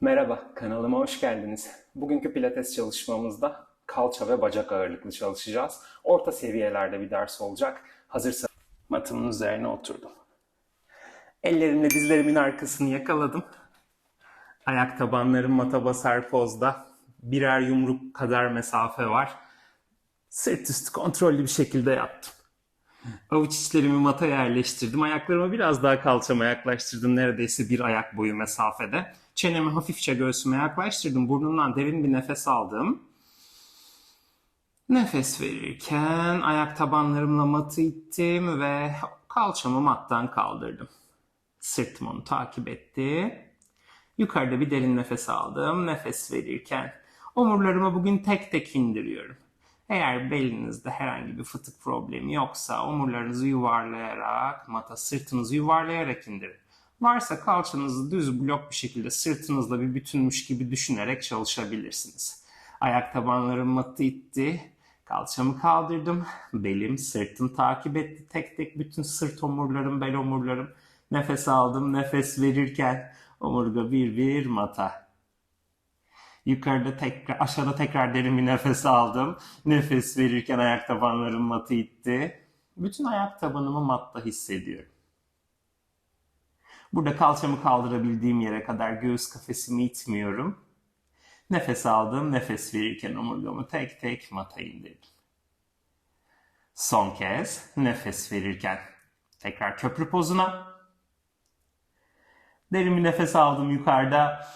Merhaba, kanalıma hoş geldiniz. Bugünkü pilates çalışmamızda kalça ve bacak ağırlıklı çalışacağız. Orta seviyelerde bir ders olacak. Hazırsa matımın üzerine oturdum. Ellerimle dizlerimin arkasını yakaladım. Ayak tabanlarım mata basar pozda. Birer yumruk kadar mesafe var. Sırt üstü kontrollü bir şekilde yattım. Avuç içlerimi mata yerleştirdim. Ayaklarımı biraz daha kalçama yaklaştırdım. Neredeyse bir ayak boyu mesafede. Çenemi hafifçe göğsüme yaklaştırdım. Burnumdan derin bir nefes aldım. Nefes verirken ayak tabanlarımla matı ittim ve kalçamı mattan kaldırdım. Sırtım onu takip etti. Yukarıda bir derin nefes aldım. Nefes verirken omurlarımı bugün tek tek indiriyorum. Eğer belinizde herhangi bir fıtık problemi yoksa omurlarınızı yuvarlayarak, mata sırtınızı yuvarlayarak indirin. Varsa kalçanızı düz blok bir şekilde sırtınızla bir bütünmüş gibi düşünerek çalışabilirsiniz. Ayak tabanlarım matı itti. Kalçamı kaldırdım. Belim, sırtım takip etti. Tek tek bütün sırt omurlarım, bel omurlarım. Nefes aldım. Nefes verirken omurga bir mata. Yukarıda tekrar, aşağıda tekrar derin bir nefes aldım. Nefes verirken ayak tabanlarım matı itti. Bütün ayak tabanımı matta hissediyorum. Burada kalçamı kaldırabildiğim yere kadar göğüs kafesimi itmiyorum. Nefes aldım. Nefes verirken omurgamı tek tek mata indirdim. Son kez nefes verirken tekrar köprü pozuna. Derin bir nefes aldım yukarıda.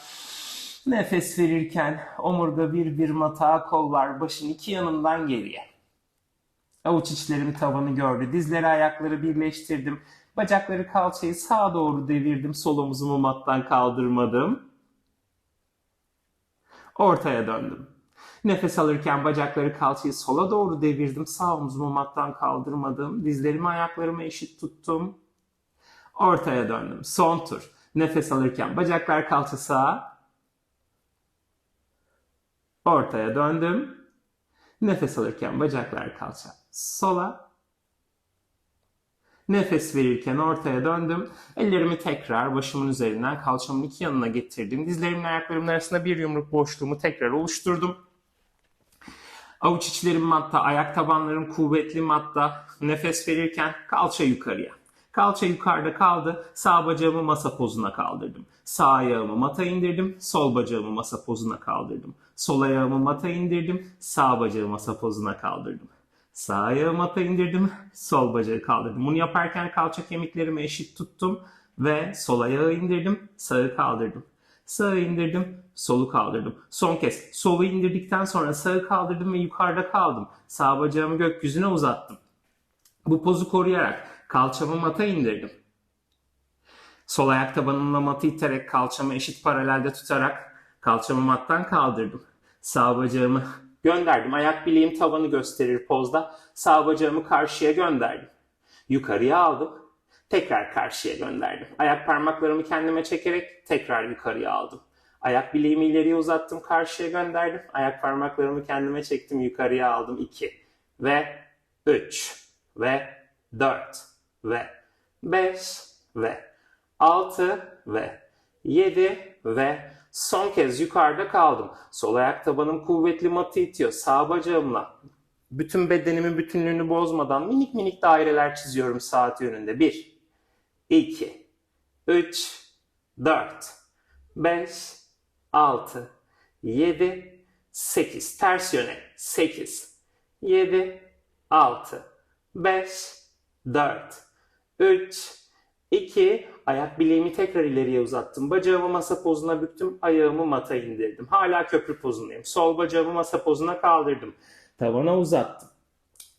Nefes verirken omurga bir mata, kollar başın iki yanından geriye. Avuç içlerim tavanı gördü. Dizleri ayakları birleştirdim. Bacakları kalçayı sağa doğru devirdim. Sol omuzumu mattan kaldırmadım. Ortaya döndüm. Nefes alırken bacakları kalçayı sola doğru devirdim. Sağ omuzumu mattan kaldırmadım. Dizlerimi ayaklarımı eşit tuttum. Ortaya döndüm. Son tur. Nefes alırken bacaklar kalça sağa. Ortaya döndüm. Nefes alırken bacaklar kalça sola. Nefes verirken ortaya döndüm. Ellerimi tekrar başımın üzerinden kalçamın iki yanına getirdim. Dizlerimin ayaklarımın arasında bir yumruk boşluğumu tekrar oluşturdum. Avuç içlerim matta, ayak tabanlarım kuvvetli matta. Nefes verirken kalça yukarıya. Kalça yukarıda kaldı. Sağ bacağımı masa pozuna kaldırdım. Sağ ayağımı mata indirdim. Sol bacağımı masa pozuna kaldırdım. Sol ayağımı mata indirdim. Sağ bacağı masa pozuna kaldırdım. Sağ ayağı mata indirdim. Sol bacağı kaldırdım. Bunu yaparken kalça kemiklerimi eşit tuttum. Ve sol ayağı indirdim. Sağı kaldırdım. Sağı indirdim, solu kaldırdım. Son kez solu indirdikten sonra sağı kaldırdım ve yukarıda kaldım. Sağ bacağımı gökyüzüne uzattım. Bu pozu koruyarak kalçamı mata indirdim. Sol ayak tabanımla matı iterek kalçamı eşit paralelde tutarak kalçamı mattan kaldırdım. Sağ bacağımı gönderdim. Ayak bileğim tavanı gösterir pozda. Sağ bacağımı karşıya gönderdim. Yukarıya aldım. Tekrar karşıya gönderdim. Ayak parmaklarımı kendime çekerek tekrar yukarıya aldım. Ayak bileğimi ileriye uzattım, karşıya gönderdim. Ayak parmaklarımı kendime çektim, yukarıya aldım. 2 ve 3 ve 4 ve 5 ve 6 ve 7 ve son kez yukarıda kaldım. Sol ayak tabanım kuvvetli matı itiyor. Sağ bacağımla bütün bedenimin bütünlüğünü bozmadan minik minik daireler çiziyorum saat yönünde. 1, 2, 3, 4, 5, 6, 7, 8. Ters yöne. 8, 7, 6, 5, 4, 3, 2. Ayak bileğimi tekrar ileriye uzattım. Bacağımı masa pozuna büktüm. Ayağımı mata indirdim. Hala köprü pozundayım. Sol bacağımı masa pozuna kaldırdım. Tavana uzattım.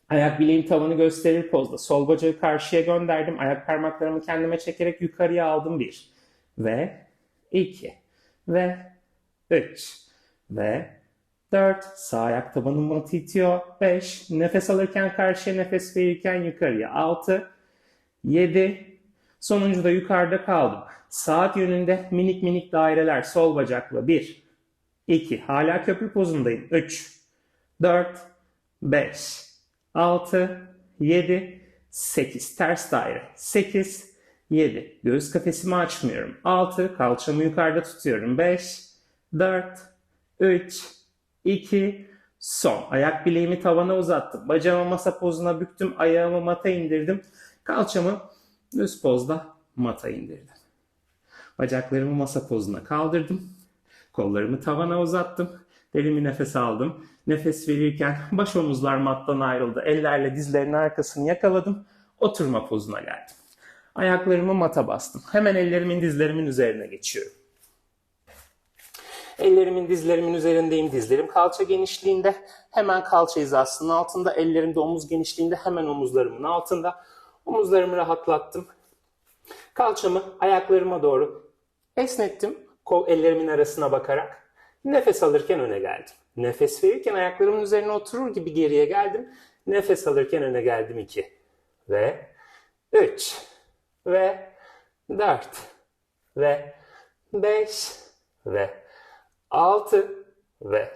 Ayak bileğim tavanı gösterir pozda. Sol bacağı karşıya gönderdim. Ayak parmaklarımı kendime çekerek yukarıya aldım. 1 ve 2 ve 3 ve 4. Sağ ayak tabanım matı itiyor. 5. Nefes alırken karşıya, nefes verirken yukarıya. 6, 7. Sonuncu da yukarıda kaldım. Saat yönünde minik minik daireler sol bacakla. 1, 2. Hala köprü pozundayım. 3, 4, 5, 6, 7, 8. Ters daire. 8, 7. Göğüs kafesimi açmıyorum. 6. Kalçamı yukarıda tutuyorum. 5, 4, 3, 2, son. Ayak bileğimi tavana uzattım. Bacağımı masa pozuna büktüm. Ayağımı mata indirdim. Kalçamı düz pozda mata indirdim. Bacaklarımı masa pozuna kaldırdım. Kollarımı tavana uzattım. Derin bir nefes aldım. Nefes verirken baş omuzlar mattan ayrıldı. Ellerle dizlerin arkasını yakaladım. Oturma pozuna geldim. Ayaklarımı mata bastım. Hemen ellerimin dizlerimin üzerine geçiyorum. Ellerimin dizlerimin üzerindeyim. Dizlerim kalça genişliğinde. Hemen kalça hizasının altında. Ellerim de omuz genişliğinde. Hemen omuzlarımın altında. Omuzlarımı rahatlattım. Kalçamı ayaklarıma doğru esnettim. Ellerimin arasına bakarak. Nefes alırken öne geldim. Nefes verirken ayaklarımın üzerine oturur gibi geriye geldim. Nefes alırken öne geldim 2. Ve 3. Ve 4. Ve 5. Ve 6. Ve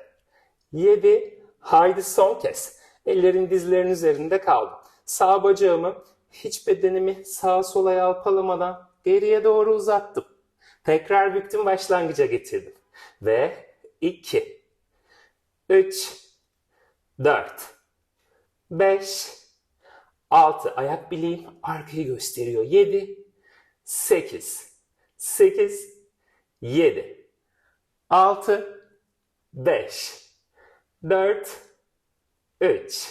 7. Haydi son kez. Ellerin dizlerin üzerinde kaldım. Sağ bacağımı hiç bedenimi sağa sola yalpalamadan geriye doğru uzattım. Tekrar büktüm, başlangıca getirdim. Ve 2, 3, 4, 5, 6. Ayak bileğim arkayı gösteriyor. 7, 8, 7, 6, 5, 4, 3,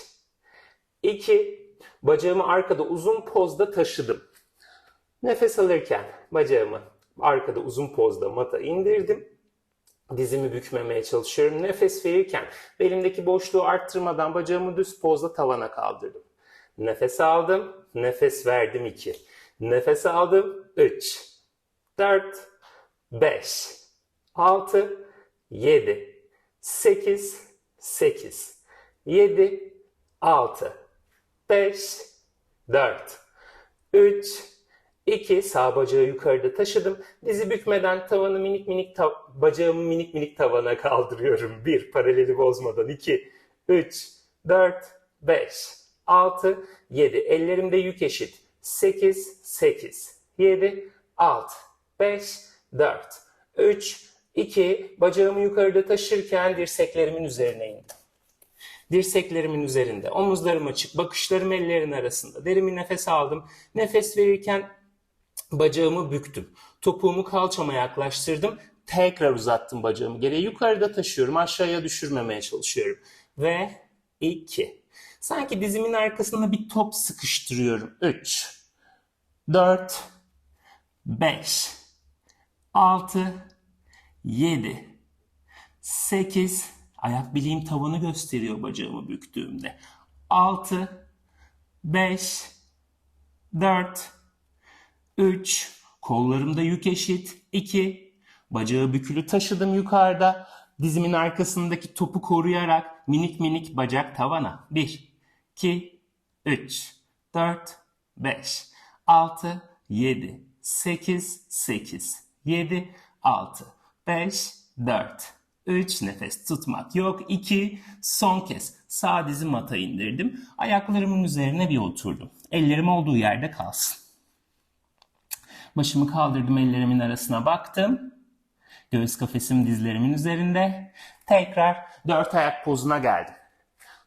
2, bacağımı arkada uzun pozda taşıdım. Nefes alırken bacağımı arkada uzun pozda mata indirdim. Dizimi bükmemeye çalışıyorum. Nefes verirken belimdeki boşluğu arttırmadan bacağımı düz pozda tavana kaldırdım. Nefes aldım. Nefes verdim 2. Nefes aldım 3, 4, 5, 6, 7, 8, 7, 6, 5, 4, 3, 2, sağ bacağı yukarıda taşıdım. Dizi bükmeden tavanı bacağımı minik minik tavana kaldırıyorum. 1, paraleli bozmadan. 2, 3, 4, 5, 6, 7. Ellerimde yük eşit. 8, 7, 6, 5, 4, 3, 2. Bacağımı yukarıda taşırken dirseklerimin üzerine indim. Dirseklerimin üzerinde. Omuzlarım açık. Bakışlarım ellerin arasında. Derin bir nefes aldım. Nefes verirken bacağımı büktüm. Topuğumu kalçama yaklaştırdım. Tekrar uzattım bacağımı geriye. Yukarıda taşıyorum. Aşağıya düşürmemeye çalışıyorum. Ve 2. Sanki dizimin arkasına bir top sıkıştırıyorum. 3, 4, 5, 6, 7, 8. Ayak bileğim tavanı gösteriyor bacağımı büktüğümde. 6, 5, 4, 3, kollarımda yük eşit. 2, bacağı bükülü taşıdım yukarıda. Dizimin arkasındaki topu koruyarak minik minik bacak tavana. 1, 2, 3, 4, 5, 6, 7, 8, 7, 6, 5, 4, 3, nefes tutmak yok. 2, son kez sağ dizi mata indirdim. Ayaklarımın üzerine bir oturdum. Ellerim olduğu yerde kalsın. Başımı kaldırdım, ellerimin arasına baktım. Göğüs kafesim dizlerimin üzerinde. Tekrar 4 ayak pozuna geldim.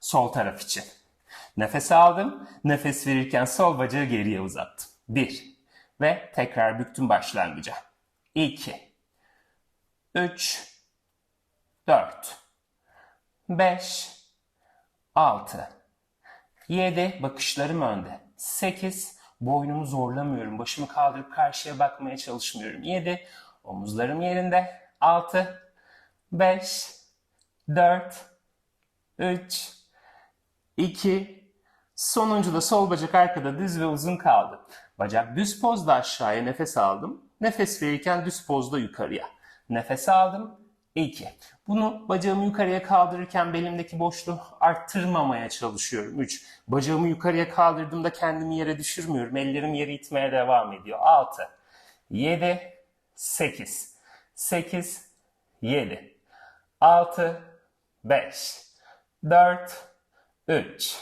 Sol taraf için. Nefes aldım. Nefes verirken sol bacağı geriye uzattım. 1. Ve tekrar büktüm başlangıca. 2. 3. 4. 5. 6. 7. Bakışlarım önde. 8. Boynumu zorlamıyorum. Başımı kaldırıp karşıya bakmaya çalışmıyorum. 7. Omuzlarım yerinde. 6. 5. 4. 3. 2. Sonuncu da sol bacak arkada düz ve uzun kaldı. Bacak düz pozda aşağıya nefes aldım. Nefes verirken düz pozda yukarıya. Nefes aldım. 2. Bunu bacağımı yukarıya kaldırırken belimdeki boşluğu arttırmamaya çalışıyorum. 3. Bacağımı yukarıya kaldırdığımda kendimi yere düşürmüyorum. Ellerim yere itmeye devam ediyor. 6. 7. 8. 7. 6. 5. 4. 3.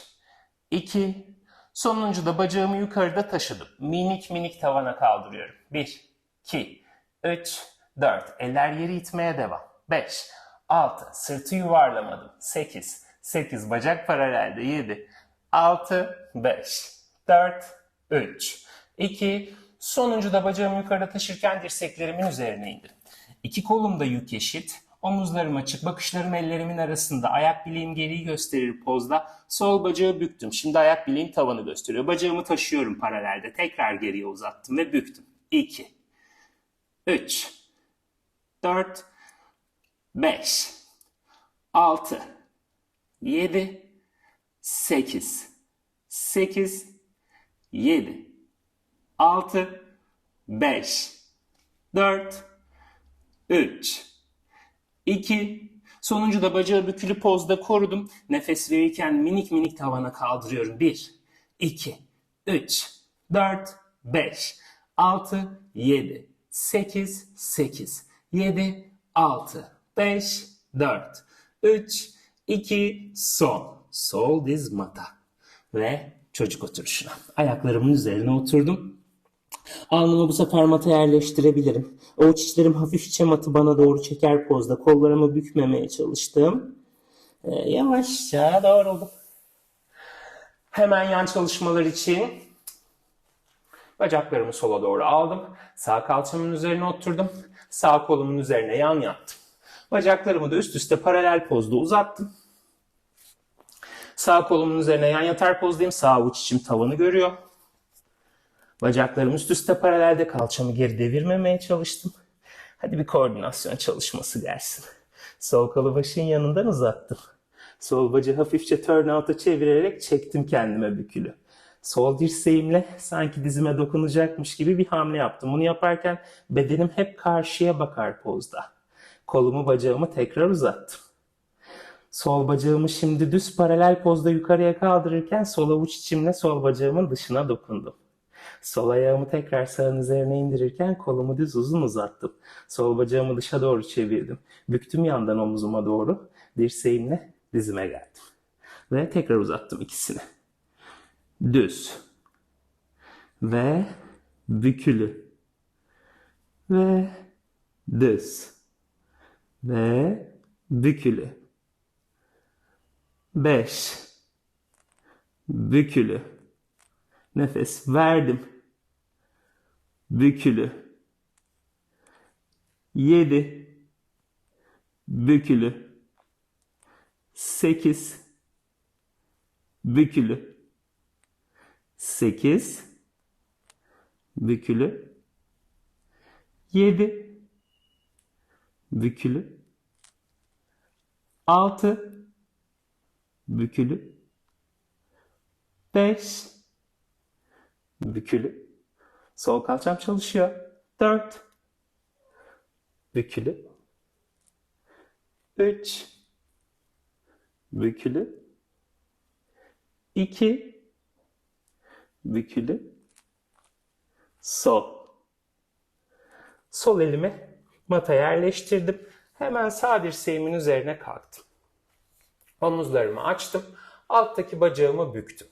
2. Sonuncu da bacağımı yukarıda taşıdım. Minik minik tavana kaldırıyorum. 1. 2. 3. 4. Eller yeri itmeye devam. 5, 6, sırtı yuvarlamadım. 8, 8 bacak paralelde. 7, 6, 5, 4, 3, 2, sonuncu da bacağımı yukarıda taşırken dirseklerimin üzerine indim. İki kolumda yük eşit, omuzlarım açık, bakışlarım ellerimin arasında, ayak bileğim geriyi gösterir pozda, sol bacağı büktüm. Şimdi ayak bileğim tavanı gösteriyor. Bacağımı taşıyorum paralelde, tekrar geriye uzattım ve büktüm. 2, 3, 4, 5, 6, 7, 8, 8, 7, 6, 5, 4, 3, 2, sonuncu da bacağı bükülü pozda korudum. Nefes verirken minik minik tavana kaldırıyorum. 1, 2, 3, 4, 5, 6, 7, 8, 8, 7, 6, 5, 4, 3, 2, son. Sol diz mata. Ve çocuk oturuşuna. Ayaklarımın üzerine oturdum. Alnımı bu sefer mata yerleştirebilirim. Avuç içlerim hafifçe matı bana doğru çeker pozda. Kollarımı bükmemeye çalıştım. Yavaşça doğruldum. Hemen yan çalışmalar için bacaklarımı sola doğru aldım. Sağ kalçamın üzerine oturdum. Sağ kolumun üzerine yan yattım. Bacaklarımı da üst üste paralel pozda uzattım. Sağ kolumun üzerine yan yatar pozdayım. Sağ avuç içim tavanı görüyor. Bacaklarım üst üste paralelde, kalçamı geri devirmemeye çalıştım. Hadi bir koordinasyon çalışması gelsin. Sol kolu başın yanından uzattım. Sol bacağı hafifçe turn out'a çevirerek çektim kendime bükülü. Sol dirseğimle sanki dizime dokunacakmış gibi bir hamle yaptım. Bunu yaparken bedenim hep karşıya bakar pozda. Kolumu bacağımı tekrar uzattım. Sol bacağımı şimdi düz paralel pozda yukarıya kaldırırken sol avuç içimle sol bacağımın dışına dokundum. Sol ayağımı tekrar sağın üzerine indirirken kolumu düz uzun uzattım. Sol bacağımı dışa doğru çevirdim. Büktüm yandan omuzuma doğru. Dirseğimle dizime geldim. Ve tekrar uzattım ikisini. Düz. Ve bükülü. Ve düz. Ve bükülü. 5. Bükülü. Nefes verdim. Bükülü. 7. Bükülü. 8. Bükülü. 8. Bükülü. 7. Bükülü. 6. Bükülü. 5. Bükülü. Sol kalçam çalışıyor. 4. Bükülü. 3. Bükülü. 2. Bükülü. Sol. Sol elimi mata yerleştirdim. Hemen sağ dirseğimin üzerine kalktım. Omuzlarımı açtım. Alttaki bacağımı büktüm.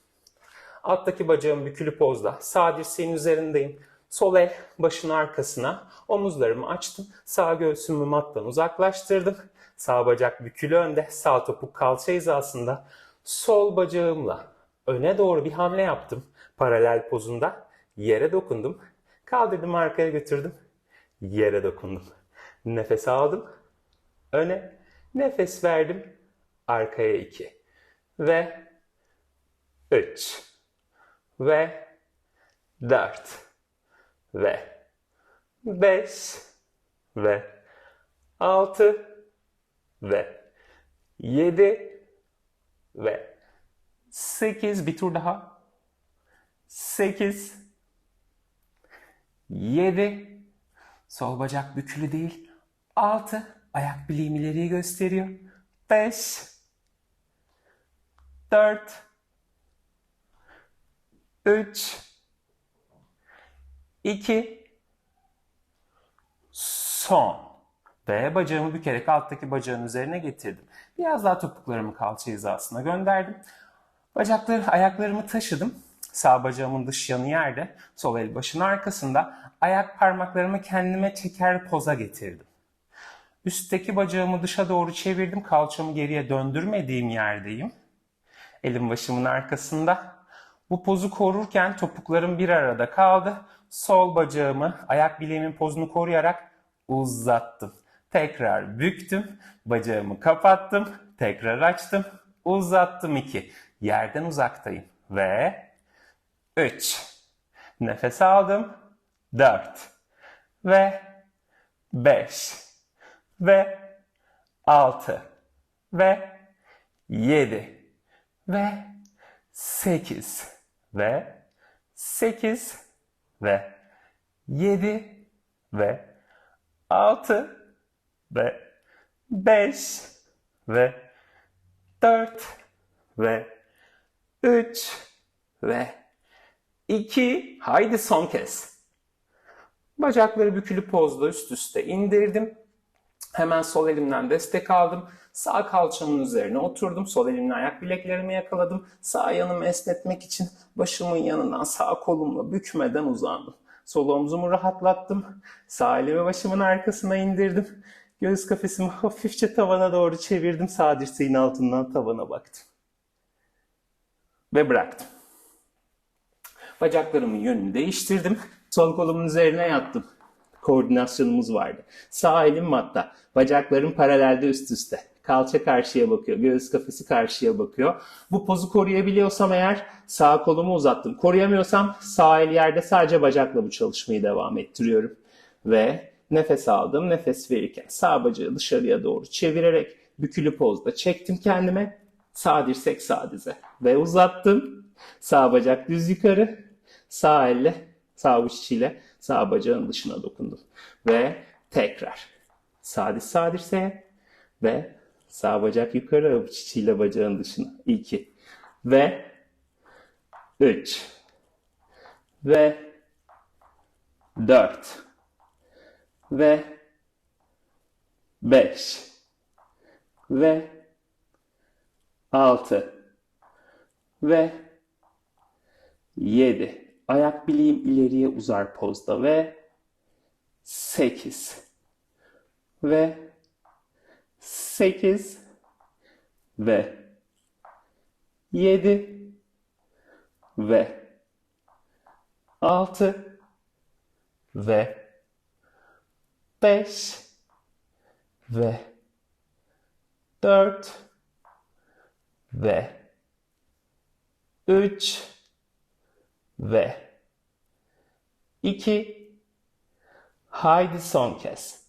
Alttaki bacağım bükülü pozda. Sağ dirseğin üzerindeyim. Sol el başın arkasına. Omuzlarımı açtım. Sağ göğsümü mattan uzaklaştırdım. Sağ bacak bükülü önde. Sağ topuk kalça hizasında. Sol bacağımla öne doğru bir hamle yaptım. Paralel pozunda. Yere dokundum. Kaldırdım, arkaya götürdüm. Yere dokundum. Nefes aldım. Öne. Nefes verdim. Arkaya 2. Ve 3. Ve 4. Ve 5. Ve 6. Ve 7. Ve 8. Bir tur daha. 8. 7. Sol bacak bükülü değil. 6. Ayak bileğim ileriyi gösteriyor. 5. 4. 3. 2. Son. Ve bacağımı bükerek alttaki bacağın üzerine getirdim. Biraz daha topuklarımı kalça hizasına gönderdim. Ayaklarımı taşıdım. Sağ bacağımın dış yanı yerde. Sol el başın arkasında. Ayak parmaklarımı kendime çeker poza getirdim. Üstteki bacağımı dışa doğru çevirdim. Kalçamı geriye döndürmediğim yerdeyim. Elim başımın arkasında. Bu pozu korurken topuklarım bir arada kaldı. Sol bacağımı ayak bileğimin pozunu koruyarak uzattım. Tekrar büktüm. Bacağımı kapattım. Tekrar açtım. Uzattım 2. Yerden uzaktayım. Ve 3. Nefes aldım. 4. Ve 5. Ve 6. Ve 7. Ve 8. Ve 8. Ve 7. Ve 6. Ve 5. Ve 4. Ve 3. Ve 2. Haydi son kez. Bacakları bükülü pozda üst üste indirdim. Hemen sol elimden destek aldım. Sağ kalçamın üzerine oturdum. Sol elimle ayak bileklerimi yakaladım. Sağ yanımı esnetmek için başımın yanından sağ kolumla bükmeden uzandım. Sol omzumu rahatlattım. Sağ elimi başımın arkasına indirdim. Göğüs kafesimi hafifçe tavana doğru çevirdim. Sağ dirseğin altından tavana baktım. Ve bıraktım. Bacaklarımın yönünü değiştirdim. Sol kolumun üzerine yattım. Koordinasyonumuz vardı. Sağ elim matta. Bacaklarım paralelde üst üste. Kalça karşıya bakıyor. Göğüs kafesi karşıya bakıyor. Bu pozu koruyabiliyorsam eğer sağ kolumu uzattım. Koruyamıyorsam sağ el yerde, sadece bacakla bu çalışmayı devam ettiriyorum. Ve nefes aldım. Nefes verirken sağ bacağı dışarıya doğru çevirerek bükülü pozda çektim kendime. Sağ dirsek sağ dize. Ve uzattım. Sağ bacak düz yukarı. Sağ elle, sağ avuç içiyle sağ bacağın dışına dokundum. Ve tekrar sağ diz sağ dirseğe ve sağ bacak yukarı, avuç içiyle bacağın dışına. 2 ve 3 ve 4 ve 5 ve 6 ve 7. Ayak bileğim ileriye uzar pozda ve 8 ve 8 ve 7 ve 6 ve 5 ve 4 ve 3 ve 2. Haydi son kez.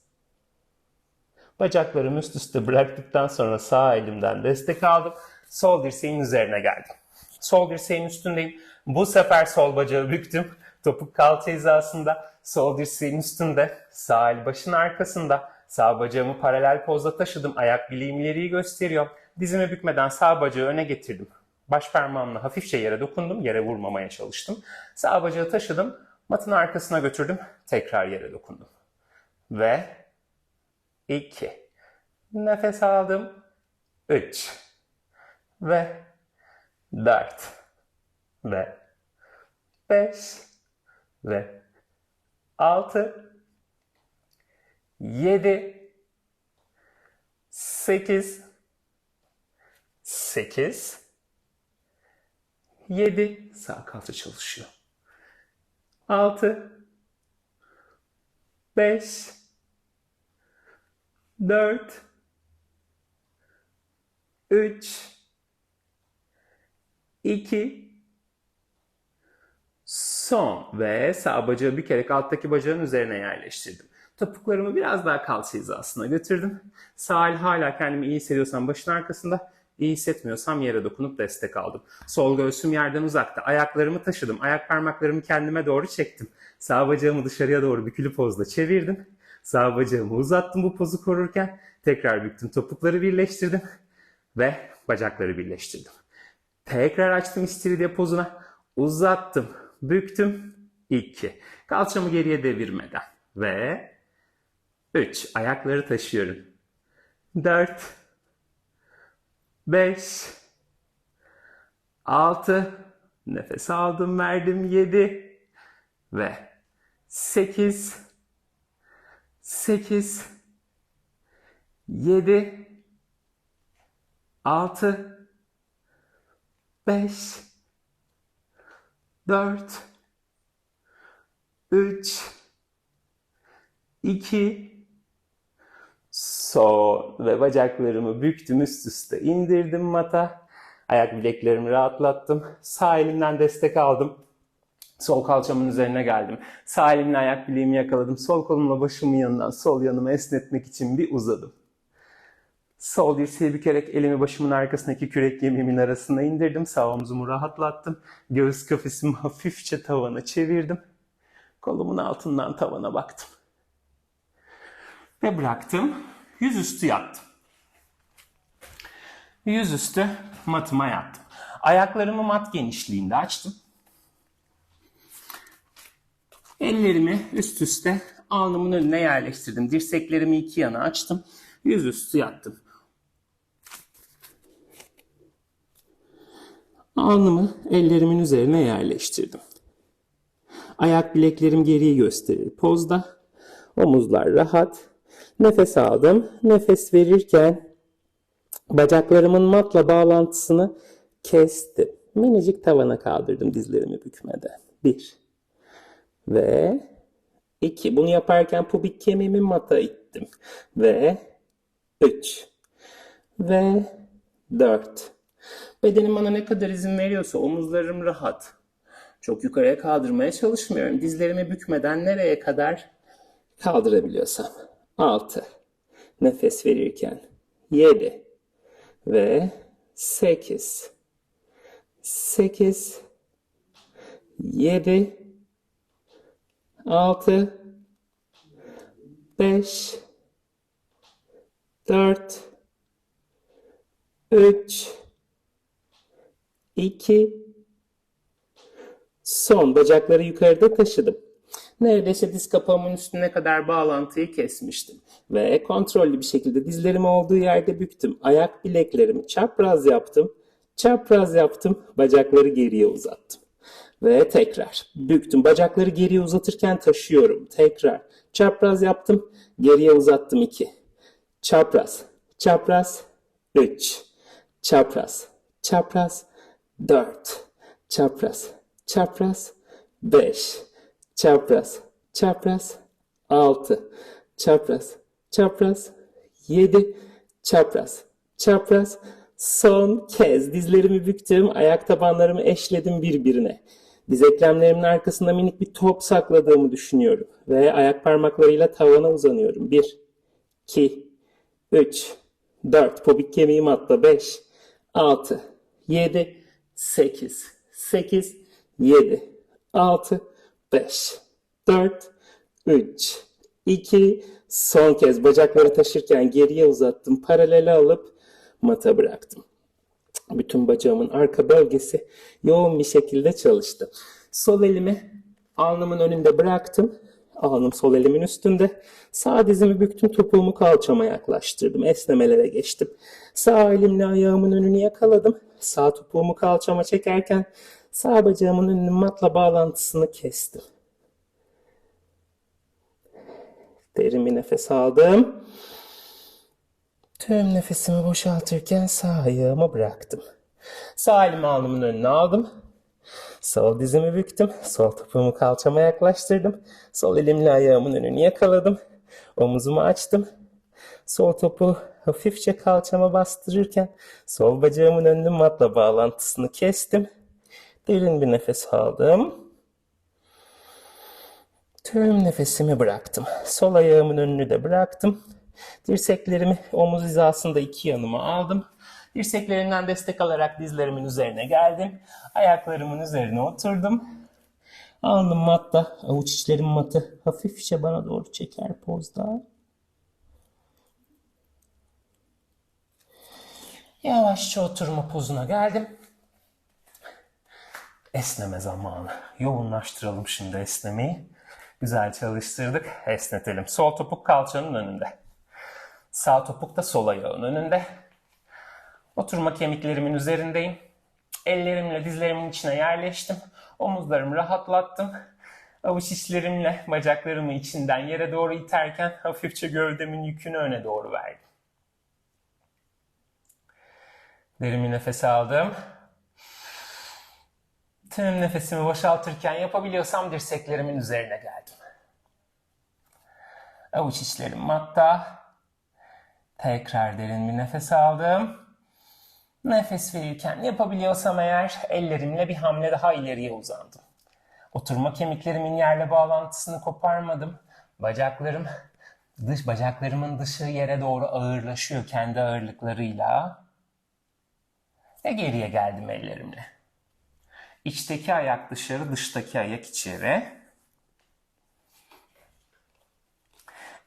Bacaklarımı üst üste bıraktıktan sonra sağ elimden destek aldım. Sol dirseğin üzerine geldim. Sol dirseğin üstündeyim. Bu sefer sol bacağı büktüm. Topuk kalça hizasında. Sol dirseğin üstünde. Sağ el başın arkasında. Sağ bacağımı paralel pozda taşıdım. Ayak bileğim ileriyi gösteriyor. Dizimi bükmeden sağ bacağı öne getirdim. Baş parmağımla hafifçe yere dokundum. Yere vurmamaya çalıştım. Sağ bacağı taşıdım. Matın arkasına götürdüm. Tekrar yere dokundum. Ve 2. Nefes aldım. 3. Ve 4. Ve 5. Ve 6. 7. 8. 8. 7. Sağ kalça çalışıyor. 6. 5. 4. 3. 2. Son. Ve sağ bacağı bükerek alttaki bacağın üzerine yerleştirdim. Topuklarımı biraz daha kalça hizasına götürdüm. Sağ el hala kendimi iyi hissediyorsam başın arkasında, iyi hissetmiyorsam yere dokunup destek aldım. Sol göğsüm yerden uzakta. Ayaklarımı taşıdım. Ayak parmaklarımı kendime doğru çektim. Sağ bacağımı dışarıya doğru bükülü pozda çevirdim. Sağ bacağımı uzattım bu pozu korurken. Tekrar büktüm. Topukları birleştirdim. Ve bacakları birleştirdim. Tekrar açtım istiridye pozuna. Uzattım. Büktüm. 2. Kalçamı geriye devirmeden. Ve 3. Ayakları taşıyorum. 4. 5. 6. Nefes aldım, verdim. 7. Ve 8. 8. 7, 6, 5, 4, 3, 2, sol ve bacaklarımı büktüm, üst üste indirdim mata. Ayak bileklerimi rahatlattım. Sağ elimden destek aldım. Sol kalçamın üzerine geldim. Sağ elimle ayak bileğimi yakaladım. Sol kolumla başımın yanından sol yanıma esnetmek için bir uzadım. Sol dirseği bükerek elimi başımın arkasındaki kürek kemiğimin arasına indirdim. Sağ omzumu rahatlattım. Göğüs kafesimi hafifçe tavana çevirdim. Kolumun altından tavana baktım. Ve bıraktım. Yüzüstü yattım. Yüzüstü matıma yattım. Ayaklarımı mat genişliğinde açtım. Ellerimi üst üste alnımın önüne yerleştirdim. Dirseklerimi iki yana açtım. Yüzüstü yattım. Alnımı ellerimin üzerine yerleştirdim. Ayak bileklerim geriye gösterir pozda. Omuzlar rahat. Nefes aldım. Nefes verirken bacaklarımın matla bağlantısını kestim. Minicik tavana kaldırdım dizlerimi bükmeden. 1 ve 2. Bunu yaparken pubik kemiğimi mata ittim. Ve 3 ve 4. Bedenim bana ne kadar izin veriyorsa omuzlarım rahat. Çok yukarıya kaldırmaya çalışmıyorum. Dizlerimi bükmeden nereye kadar kaldırabiliyorsam. 6. Nefes verirken 7 ve 8. 8 7 6 5 4 3 2 son. Bacakları yukarıda taşıdım. Neredeyse diz kapağımın üstüne kadar bağlantıyı kesmiştim. Ve kontrollü bir şekilde dizlerimi olduğu yerde büktüm. Ayak bileklerimi çapraz yaptım. Çapraz yaptım. Bacakları geriye uzattım. Ve tekrar büktüm. Bacakları geriye uzatırken taşıyorum. Tekrar çapraz yaptım. Geriye uzattım 2. Çapraz. Çapraz. 3. Çapraz. Çapraz. 4. Çapraz. Çapraz. 5. Çapraz. Çapraz. 6. Çapraz. Çapraz. 7. Çapraz. Çapraz. Son kez dizlerimi büktüm. Ayak tabanlarımı eşledim birbirine. Diz eklemlerimin arkasında minik bir top sakladığımı düşünüyorum. Ve ayak parmaklarıyla tavana uzanıyorum. 1, 2, 3, 4. Pubik kemiğim atla. 5, 6, 7, 8, 8, 7, 6, 5, 4, 3, 2. Son kez bacakları taşırken geriye uzattım. Paralele alıp mata bıraktım. Bütün bacağımın arka bölgesi yoğun bir şekilde çalıştı. Sol elimi alnımın önünde bıraktım. Alnım sol elimin üstünde. Sağ dizimi büktüm, topuğumu kalçama yaklaştırdım. Esnemelere geçtim. Sağ elimle ayağımın önünü yakaladım. Sağ topuğumu kalçama çekerken sağ bacağımın önünün matla bağlantısını kestim. Derin bir nefes aldım. Tüm nefesimi boşaltırken sağ ayağımı bıraktım. Sağ elimi alnımın önüne aldım. Sol dizimi büktüm. Sol topuğumu kalçama yaklaştırdım. Sol elimle ayağımın önünü yakaladım. Omuzumu açtım. Sol topuğu hafifçe kalçama bastırırken sol bacağımın önünün matla bağlantısını kestim. Derin bir nefes aldım. Tüm nefesimi bıraktım. Sol ayağımın önünü de bıraktım. Dirseklerimi omuz hizasında iki yanıma aldım. Dirseklerimden destek alarak dizlerimin üzerine geldim. Ayaklarımın üzerine oturdum. Alnım matta, avuç içlerim matı hafifçe bana doğru çeker pozda. Yavaşça oturma pozuna geldim. Esneme zamanı. Yoğunlaştıralım şimdi esnemeyi. Güzel çalıştırdık. Esnetelim. Sol topuk kalçanın önünde. Sağ topuk da sol ayağın önünde. Oturma kemiklerimin üzerindeyim. Ellerimle dizlerimin içine yerleştim. Omuzlarımı rahatlattım. Avuç içlerimle bacaklarımı içinden yere doğru iterken hafifçe gövdemin yükünü öne doğru verdim. Derin bir nefes aldım. Tüm nefesimi boşaltırken yapabiliyorsam dirseklerimin üzerine geldim. Avuç içlerim matta. Tekrar derin bir nefes aldım. Nefes verirken yapabiliyorsam eğer ellerimle bir hamle daha ileriye uzandım. Oturma kemiklerimin yerle bağlantısını koparmadım. Bacaklarımın dışı yere doğru ağırlaşıyor kendi ağırlıklarıyla. Ve geriye geldim ellerimle. İçteki ayak dışarı, dıştaki ayak içeri.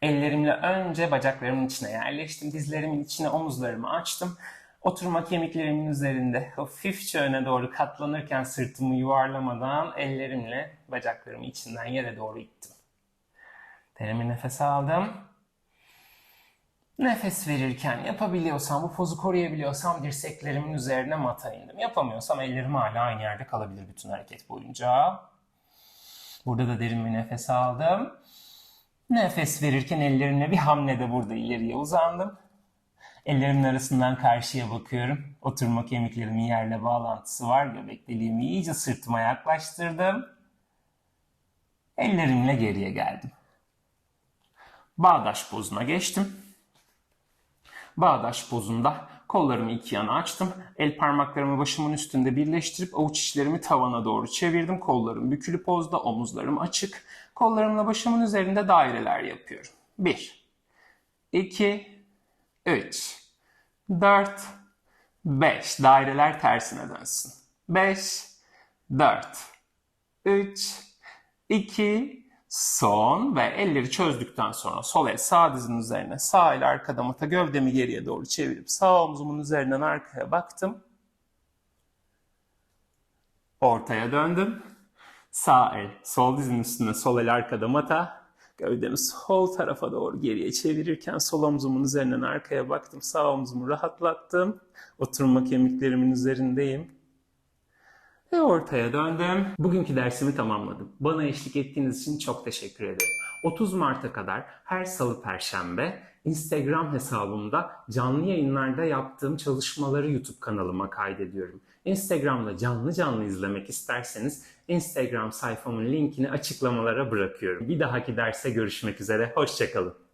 Ellerimle önce bacaklarımın içine yerleştim. Dizlerimin içine omuzlarımı açtım. Oturma kemiklerimin üzerinde hafifçe öne doğru katlanırken sırtımı yuvarlamadan ellerimle bacaklarımı içinden yere doğru ittim. Derin bir nefes aldım. Nefes verirken yapabiliyorsam, bu pozu koruyabiliyorsam dirseklerimin üzerine mata indim. Yapamıyorsam ellerim hala aynı yerde kalabilir bütün hareket boyunca. Burada da derin bir nefes aldım. Nefes verirken ellerimle bir hamlede burada ileriye uzandım. Ellerimin arasından karşıya bakıyorum. Oturma kemiklerimin yerle bağlantısı var. Göbek deliğimi iyice sırtıma yaklaştırdım. Ellerimle geriye geldim. Bağdaş pozuna geçtim. Bağdaş pozunda kollarımı iki yana açtım. El parmaklarımı başımın üstünde birleştirip avuç içlerimi tavana doğru çevirdim. Kollarım bükülü pozda, omuzlarım açık. Kollarımla başımın üzerinde daireler yapıyorum. 1, 2, 3, 4, 5. Daireler tersine dönsün. 5, 4, 3, 2, son ve elleri çözdükten sonra sol el sağ dizin üzerine, sağ el arkada mata, gövdemi geriye doğru çevirip sağ omzumun üzerinden arkaya baktım. Ortaya döndüm. Sağ el sol dizin üstüne, sol el arkada mata. Gövdemi sol tarafa doğru geriye çevirirken sol omzumun üzerinden arkaya baktım. Sağ omzumu rahatlattım. Oturma kemiklerimin üzerindeyim. Ve ortaya döndüm. Bugünkü dersimi tamamladım. Bana eşlik ettiğiniz için çok teşekkür ederim. 30 Mart'a kadar her salı, perşembe Instagram hesabımda canlı yayınlarda yaptığım çalışmaları YouTube kanalıma kaydediyorum. Instagram'da canlı izlemek isterseniz Instagram sayfamın linkini açıklamalara bırakıyorum. Bir dahaki derse görüşmek üzere. Hoşça kalın.